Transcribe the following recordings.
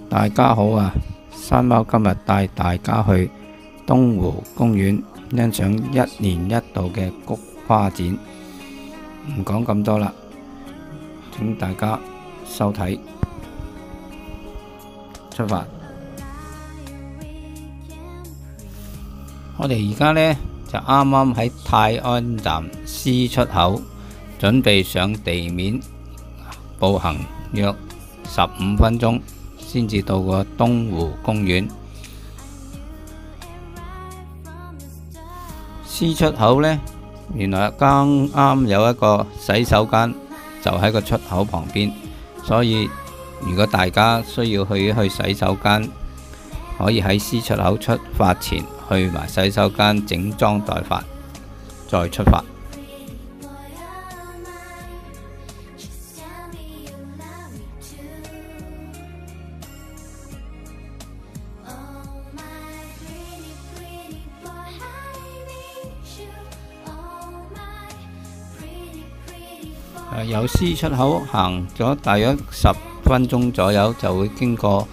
大家好啊！山貓今日帶大家去東湖公園欣賞一年一度嘅菊花展。唔講咁多啦，請大家收睇。出發！我哋而家呢，就啱啱喺泰安站 C 出口，準備上地面步行約15分鐘先至到個東湖公園。C 出口呢，原來剛啱有一個洗手間，就喺個出口旁邊，所以如果大家需要去洗手間，可以喺 C 出口出發前去埋洗手間整裝待發，再出發。由 C 出口行咗大約10分鐘左右，就會經過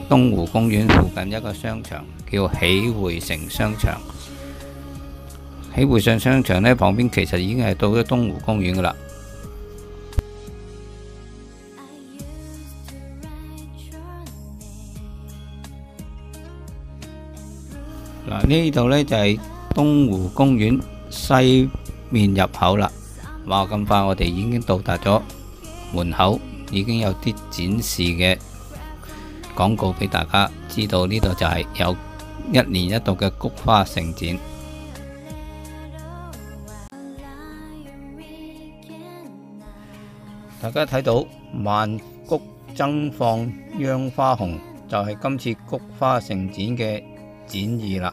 東湖公園附近一個商場，叫喜匯城商場。喜匯城商場呢，旁邊其實已經係到咗東湖公園噶啦。嗱，呢度呢，就係東湖公園西面入口啦。哇！咁快我哋已經到達咗門口，已經有啲展示嘅廣告俾大家知道，呢度就係有一年一度嘅菊花盛展。大家睇到萬菊爭放央花紅，就係今次菊花盛展嘅展意啦。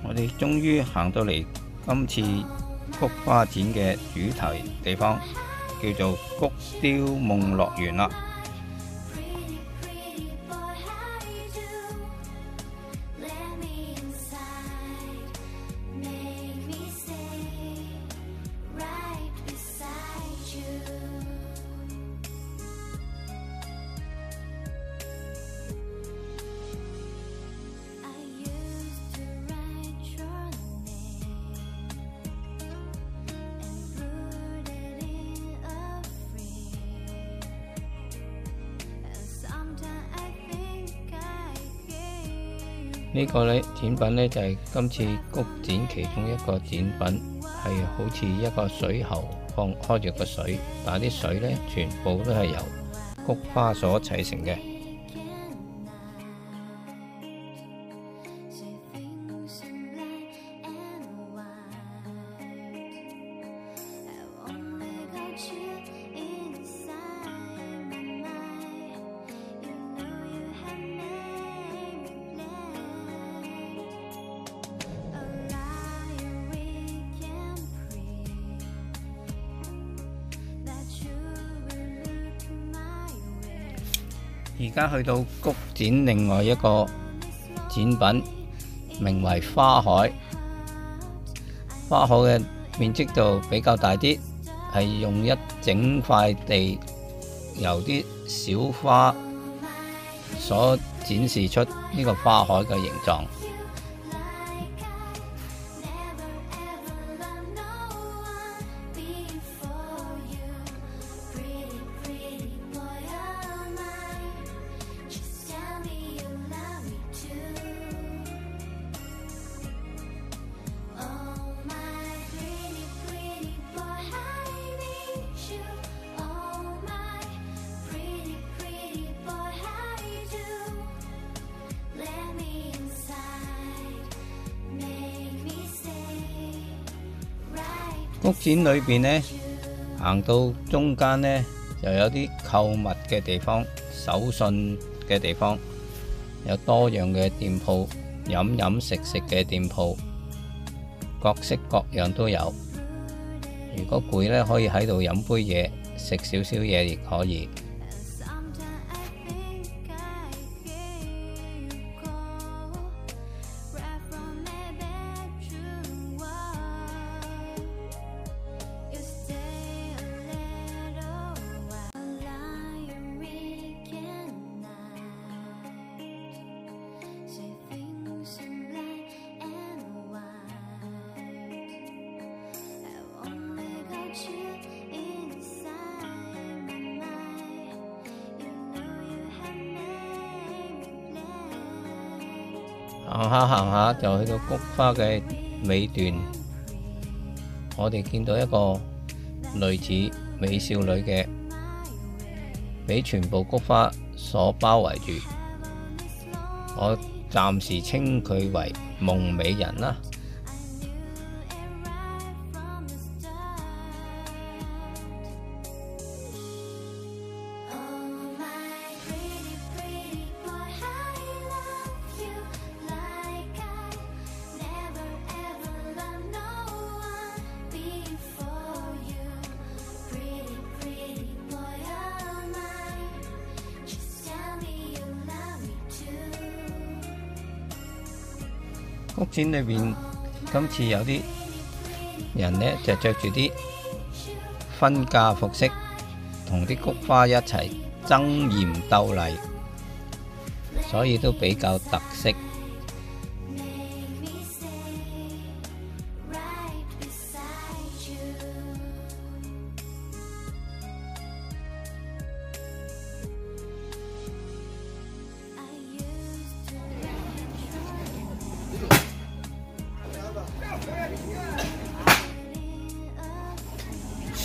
我哋終於行到嚟今次菊花展嘅主題地方，叫做菊雕夢樂園啦。呢個呢展品呢，就係今次菊展其中一個展品，係好似一個水喉開住個水，但係啲水呢，全部都係由菊花所砌成嘅。而家去到菊展另外一個展品，名為花海。花海嘅面積就比較大啲，係用一整塊地由啲小花所展示出呢個花海嘅形狀。谷展裏邊呢，行到中間呢，就有啲購物嘅地方、手信嘅地方，有多樣嘅店鋪、飲飲食食嘅店鋪，各式各樣都有。如果攰呢，可以喺度飲杯嘢，食少少嘢亦可以。行下行下就去到菊花嘅尾段，我哋見到一個類似美少女嘅，俾全部菊花所包圍住，我暫時稱佢為夢美人啦。谷展裏邊，今次有啲人呢就着住啲婚嫁服飾，同啲菊花一齊爭艷鬥麗，所以都比較特色。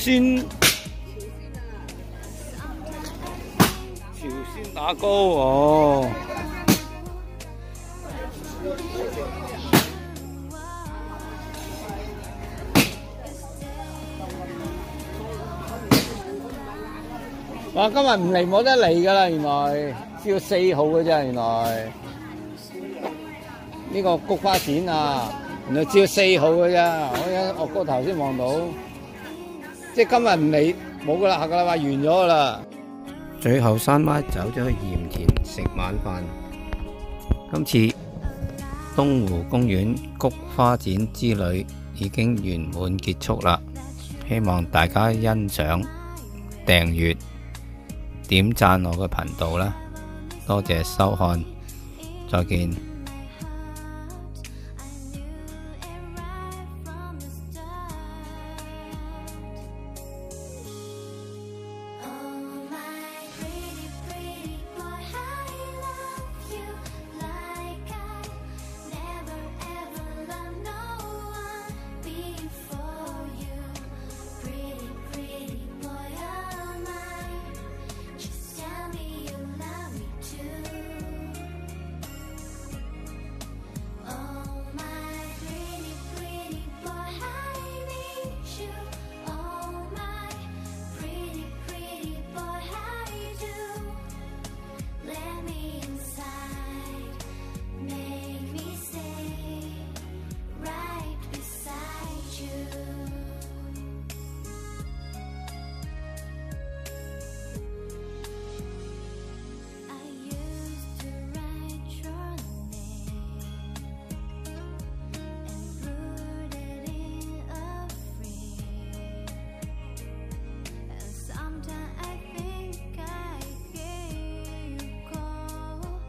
朝鮮打糕哦，哇！今日唔嚟冇得嚟噶啦，原來只要4號嘅啫，原來呢個菊花展啊，原來只要4號嘅咋，我個頭先望到。即係今日唔嚟冇噶啦，下個禮拜完咗噶啦。最後山媽走咗去鹽田食晚飯。今次東湖公園菊花展之旅已經圓滿結束啦，希望大家欣賞、訂閱、點讚我嘅頻道啦。多謝收看，再見。